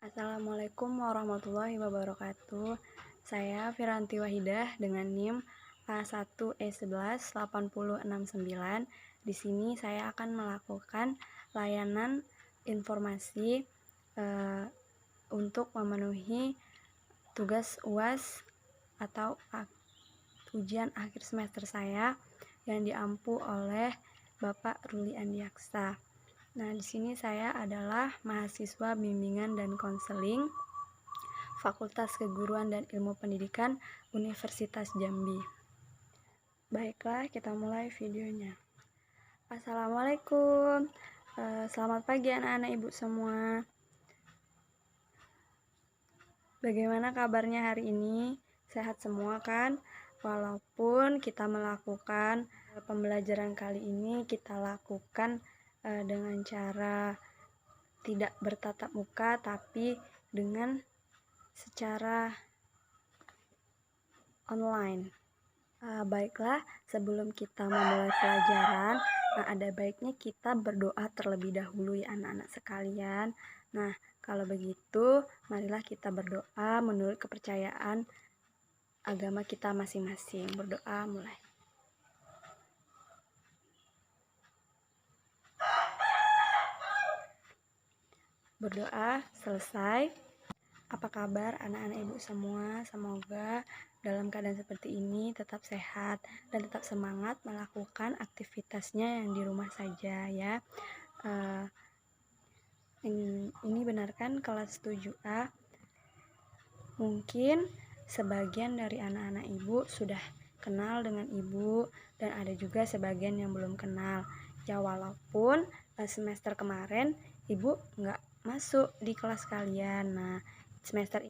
Assalamualaikum warahmatullahi wabarakatuh. Saya Firanti Wahidah dengan NIM A1E118069. Di sini saya akan melakukan layanan informasi untuk memenuhi tugas UAS atau ujian akhir semester saya yang diampu oleh Bapak Ruli Andiaksa. Nah, di sini saya adalah mahasiswa bimbingan dan konseling Fakultas Keguruan dan Ilmu Pendidikan Universitas Jambi. Baiklah, kita mulai videonya. Assalamualaikum. Selamat pagi anak-anak ibu semua. Bagaimana kabarnya hari ini? Sehat semua kan? Walaupun kita melakukan pembelajaran kali ini, kita lakukan dengan cara tidak bertatap muka, tapi dengan secara online. Baiklah, sebelum kita memulai pelajaran, ada baiknya kita berdoa terlebih dahulu ya anak-anak sekalian. Nah, kalau begitu, marilah kita berdoa menurut kepercayaan agama kita masing-masing. Berdoa mulai. Berdoa selesai. Apa kabar anak-anak ibu semua? Semoga dalam keadaan seperti ini tetap sehat dan tetap semangat melakukan aktivitasnya yang di rumah saja ya. Ini benarkan kelas 7A. Mungkin sebagian dari anak-anak ibu sudah kenal dengan ibu dan ada juga sebagian yang belum kenal. Ya walaupun semester kemarin ibu nggak masuk di kelas kalian. Nah, semester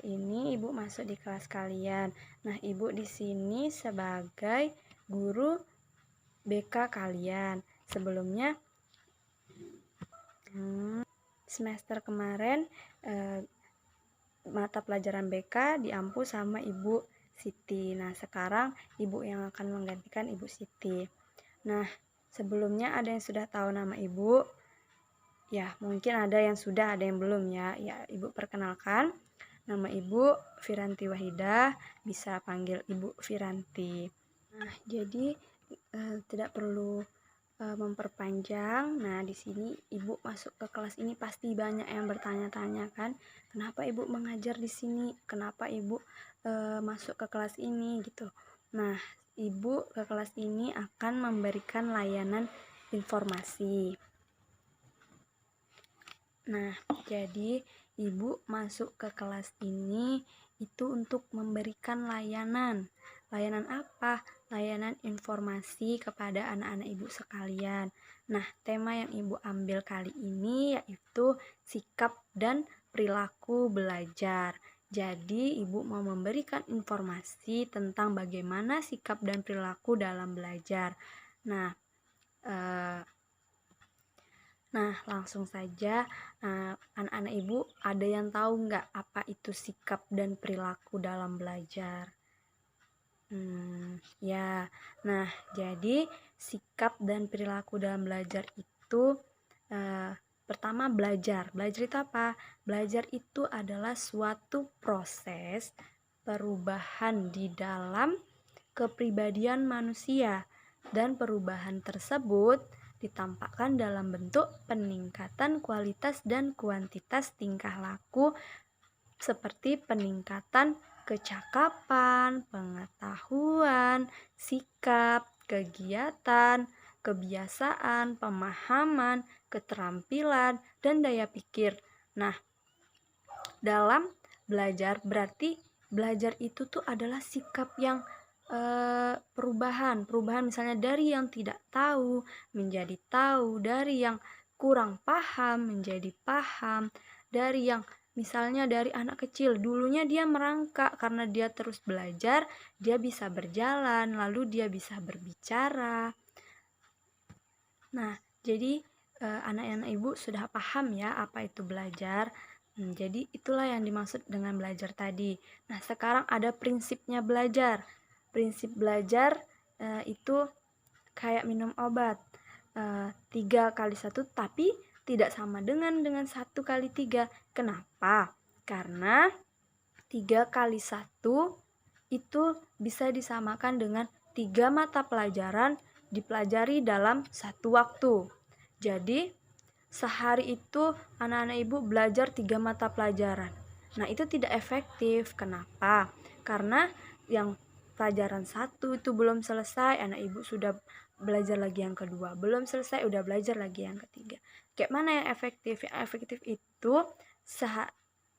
ini ibu masuk di kelas kalian. Nah, ibu di sini sebagai guru BK kalian. Sebelumnya semester kemarin mata pelajaran BK diampu sama Ibu Siti. Nah, sekarang Ibu yang akan menggantikan Ibu Siti. Nah, sebelumnya ada yang sudah tahu nama Ibu? Ya, mungkin ada yang sudah, ada yang belum ya. Ya, Ibu perkenalkan. Nama Ibu Firanti Wahidah, bisa panggil Ibu Firanti. Nah, jadi tidak perlu memperpanjang. Nah, di sini ibu masuk ke kelas ini pasti banyak yang bertanya-tanya kan, kenapa ibu mengajar di sini, kenapa ibu masuk ke kelas ini gitu. Nah, ibu ke kelas ini akan memberikan layanan informasi. Nah, jadi ibu masuk ke kelas ini itu untuk memberikan layanan. Layanan apa? Layanan informasi kepada anak-anak ibu sekalian. Nah, tema yang ibu ambil kali ini yaitu sikap dan perilaku belajar. Jadi, ibu mau memberikan informasi tentang bagaimana sikap dan perilaku dalam belajar. Nah, langsung saja anak-anak ibu ada yang tahu nggak apa itu sikap dan perilaku dalam belajar? Ya, nah jadi sikap dan perilaku dalam belajar itu pertama belajar itu apa? Belajar itu adalah suatu proses perubahan di dalam kepribadian manusia dan perubahan tersebut ditampakkan dalam bentuk peningkatan kualitas dan kuantitas tingkah laku seperti peningkatan kecakapan, pengetahuan, sikap, kegiatan, kebiasaan, pemahaman, keterampilan, dan daya pikir. Nah, dalam belajar berarti belajar itu tuh adalah sikap yang perubahan misalnya dari yang tidak tahu menjadi tahu, dari yang kurang paham menjadi paham, dari yang misalnya dari anak kecil dulunya dia merangkak, karena dia terus belajar dia bisa berjalan, lalu dia bisa berbicara. Nah, jadi anak-anak ibu sudah paham ya apa itu belajar. Jadi itulah yang dimaksud dengan belajar tadi. Nah, sekarang ada prinsipnya belajar. Prinsip belajar itu kayak minum obat, 3 kali 1, tapi tidak sama dengan 1 kali 3. Kenapa? Karena 3 kali 1 itu bisa disamakan dengan 3 mata pelajaran dipelajari dalam satu waktu. Jadi, sehari itu anak-anak ibu belajar 3 mata pelajaran. Nah, itu tidak efektif. Kenapa? Karena yang pelajaran 1 itu belum selesai, anak ibu sudah belajar lagi yang kedua. Belum selesai, udah belajar lagi yang ketiga. Kayak mana yang efektif? Yang efektif itu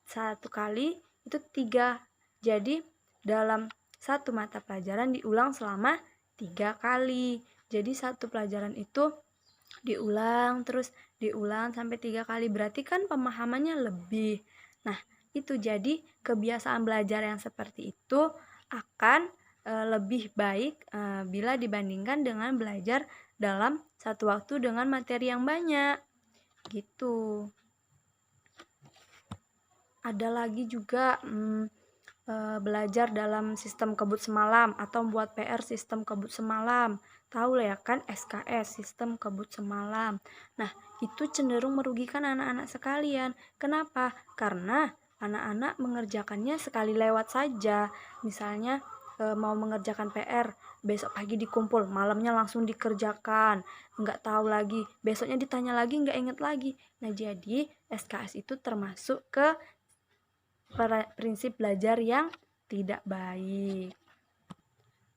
satu kali itu 3. Jadi, dalam satu mata pelajaran diulang selama 3 kali. Jadi, satu pelajaran itu diulang terus diulang sampai 3 kali, berarti kan pemahamannya lebih. Nah, itu jadi kebiasaan belajar yang seperti itu akan lebih baik bila dibandingkan dengan belajar dalam satu waktu dengan materi yang banyak gitu. Ada lagi juga belajar dalam sistem kebut semalam atau membuat PR sistem kebut semalam. Tahu lah ya kan, SKS, sistem kebut semalam. Nah, itu cenderung merugikan anak-anak sekalian. Kenapa? Karena anak-anak mengerjakannya sekali lewat saja. Misalnya mau mengerjakan PR, besok pagi dikumpul, malamnya langsung dikerjakan. Nggak tahu lagi, besoknya ditanya lagi, nggak inget lagi. Nah, jadi SKS itu termasuk ke prinsip belajar yang tidak baik.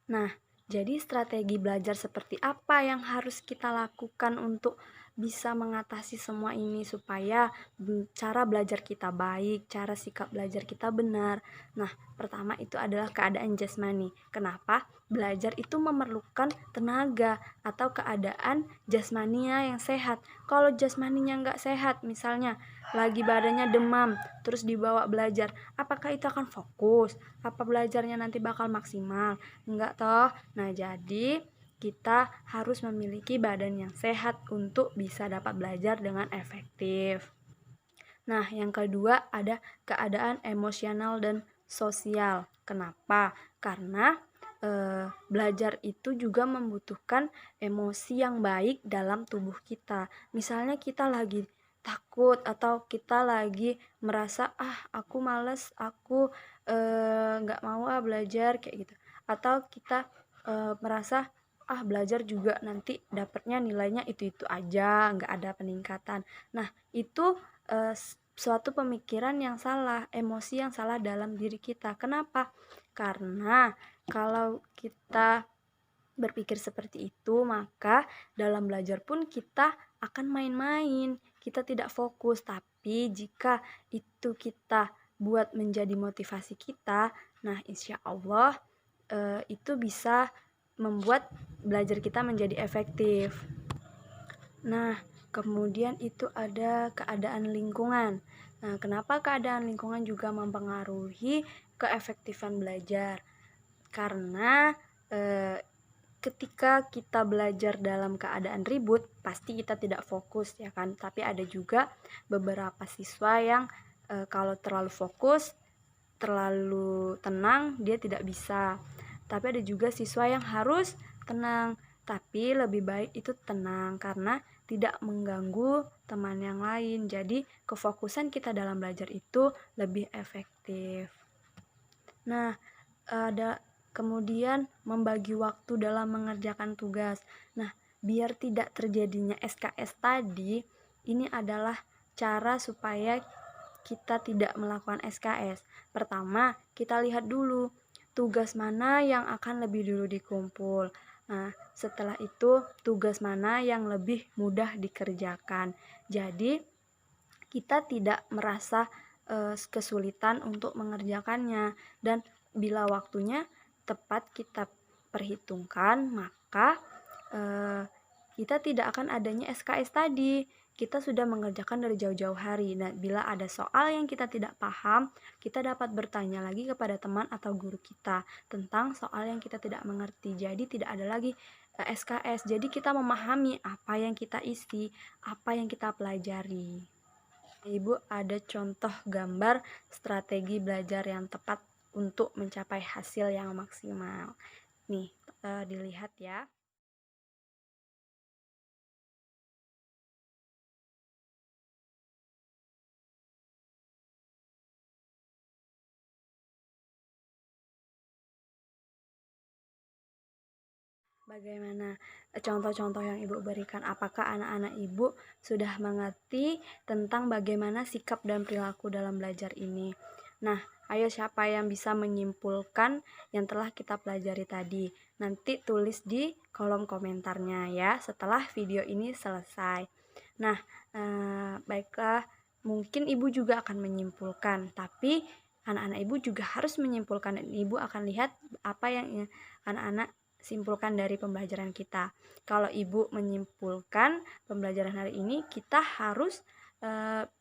Nah, jadi strategi belajar seperti apa yang harus kita lakukan untuk bisa mengatasi semua ini supaya cara belajar kita baik, cara sikap belajar kita benar. Nah, pertama itu adalah keadaan jasmani. Kenapa? Belajar itu memerlukan tenaga atau keadaan jasmaninya yang sehat. Kalau jasmaninya nggak sehat, misalnya lagi badannya demam, terus dibawa belajar, apakah itu akan fokus? Apa belajarnya nanti bakal maksimal? Enggak toh. Nah, jadi kita harus memiliki badan yang sehat untuk bisa dapat belajar dengan efektif. Nah, yang kedua ada keadaan emosional dan sosial. Kenapa? Karena belajar itu juga membutuhkan emosi yang baik dalam tubuh kita. Misalnya kita lagi takut atau kita lagi merasa aku males, aku nggak mau belajar kayak gitu. Atau kita merasa belajar juga nanti dapatnya nilainya itu aja, nggak ada peningkatan. Nah, itu suatu pemikiran yang salah, emosi yang salah dalam diri kita. Kenapa? Karena kalau kita berpikir seperti itu, maka dalam belajar pun kita akan main-main, kita tidak fokus. Tapi jika itu kita buat menjadi motivasi kita, nah insya Allah itu bisa membuat belajar kita menjadi efektif. Nah, kemudian itu ada keadaan lingkungan. Nah, kenapa keadaan lingkungan juga mempengaruhi keefektifan belajar? Karena ketika kita belajar dalam keadaan ribut, pasti kita tidak fokus ya kan. Tapi ada juga beberapa siswa yang kalau terlalu fokus, terlalu tenang, dia tidak bisa. Tapi ada juga siswa yang harus tenang, tapi lebih baik itu tenang karena tidak mengganggu teman yang lain. Jadi kefokusan kita dalam belajar itu lebih efektif. Nah, ada kemudian membagi waktu dalam mengerjakan tugas. Nah, biar tidak terjadinya SKS tadi, ini adalah cara supaya kita tidak melakukan SKS. Pertama, kita lihat dulu tugas mana yang akan lebih dulu dikumpul. Nah, setelah itu tugas mana yang lebih mudah dikerjakan. Jadi, kita tidak merasa kesulitan untuk mengerjakannya, dan bila waktunya tepat kita perhitungkan, maka kita tidak akan adanya SKS tadi. Kita sudah mengerjakan dari jauh-jauh hari. Nah, bila ada soal yang kita tidak paham, kita dapat bertanya lagi kepada teman atau guru kita tentang soal yang kita tidak mengerti. Jadi tidak ada lagi SKS. Jadi kita memahami apa yang kita isi, apa yang kita pelajari. Ibu ada contoh gambar strategi belajar yang tepat untuk mencapai hasil yang maksimal. Nih, dilihat ya. Bagaimana contoh-contoh yang Ibu berikan? Apakah anak-anak Ibu sudah mengerti tentang bagaimana sikap dan perilaku dalam belajar ini? Nah, ayo siapa yang bisa menyimpulkan yang telah kita pelajari tadi? Nanti tulis di kolom komentarnya ya setelah video ini selesai. Nah, baiklah, mungkin Ibu juga akan menyimpulkan, tapi anak-anak Ibu juga harus menyimpulkan dan Ibu akan lihat apa yang anak-anak simpulkan dari pembelajaran kita. Kalau Ibu menyimpulkan pembelajaran hari ini, kita harus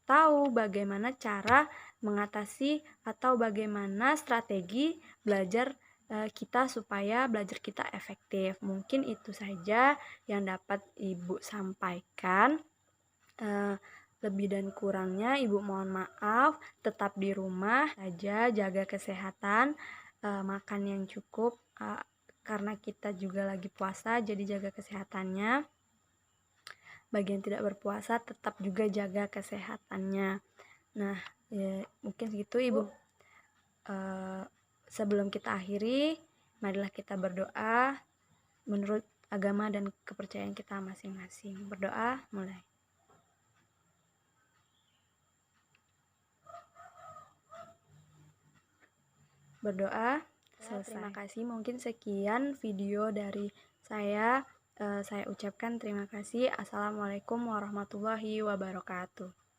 tahu bagaimana cara mengatasi atau bagaimana strategi belajar kita supaya belajar kita efektif. Mungkin itu saja yang dapat Ibu sampaikan. Lebih dan kurangnya Ibu mohon maaf. Tetap di rumah saja, jaga kesehatan, makan yang cukup, karena kita juga lagi puasa, jadi jaga kesehatannya. Bagi yang tidak berpuasa, tetap juga jaga kesehatannya. Nah, ya, mungkin segitu Ibu. Sebelum kita akhiri, marilah kita berdoa menurut agama dan kepercayaan kita masing-masing. Berdoa, mulai. Berdoa, selesai. Terima kasih, mungkin sekian video dari saya. Saya ucapkan terima kasih. Assalamualaikum warahmatullahi wabarakatuh.